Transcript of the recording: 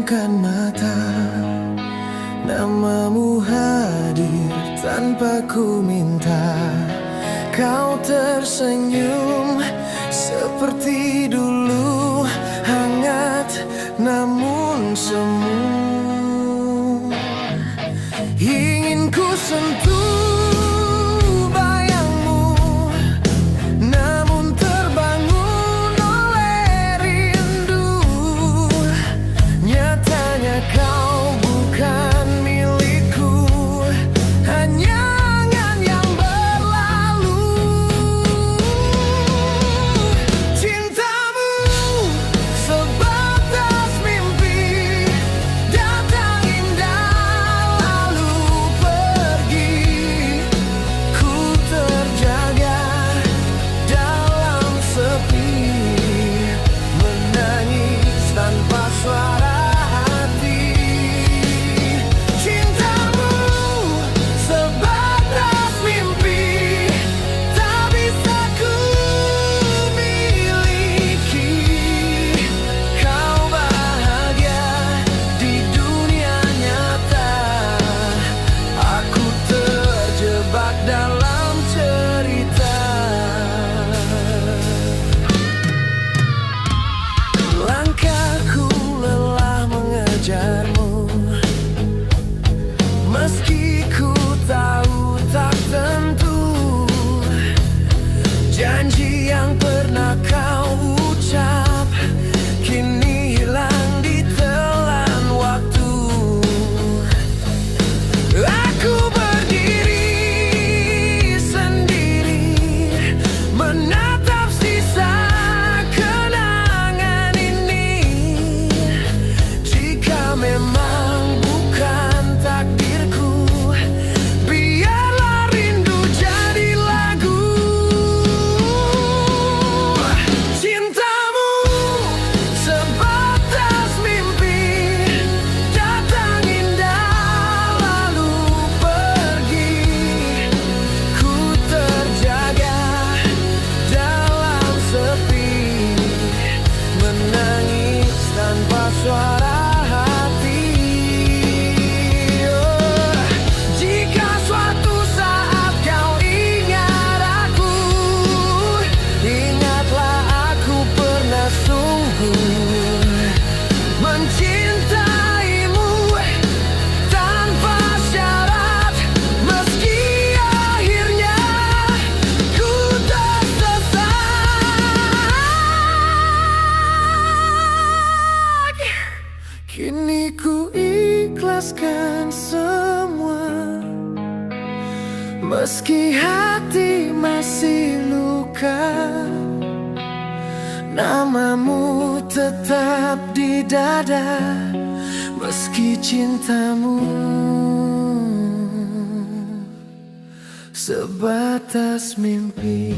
pejamkan mata, namamu hadir tanpa ku minta. Kau tersenyum seperti dulu, hangat namun semu. Ingin ku sentuh bayangmu, namun terbangun oleh rindu. Nyatanya kau bukan milikku, hanya angan yang berlalu. Cintamu sebatas mimpi, datang indah lalu pergi. Ku terjaga dalam sepi, menangis tanpa suara hati. Cintamu sebatas mimpi, tak bisa ku miliki. Kau bahagia di dunia nyata, aku terjebak dalam cerita. Langkahku lelah mengejarmu, meski ku tahu tak tentu. Janji yang pernah kau ucap kini hilang ditelan waktu. Aku berdiri sendiri, menatap sisa kenangan ini. Jika memang bukan takdirku, biarlah rindu jadi lagu. Cintamu sebatas mimpi, datang indah lalu pergi. Ku terjaga dalam sepi, menangis tanpa suara hati. Oh, jika suatu saat kau ingat aku, ingatlah aku pernah sungguh mencintaimu tanpa syarat. Meski akhirnya ku tersesat, kini ku ikhlaskan semua. Meski hati masih luka, namamu tetap di dada. Meski cintamu sebatas mimpi.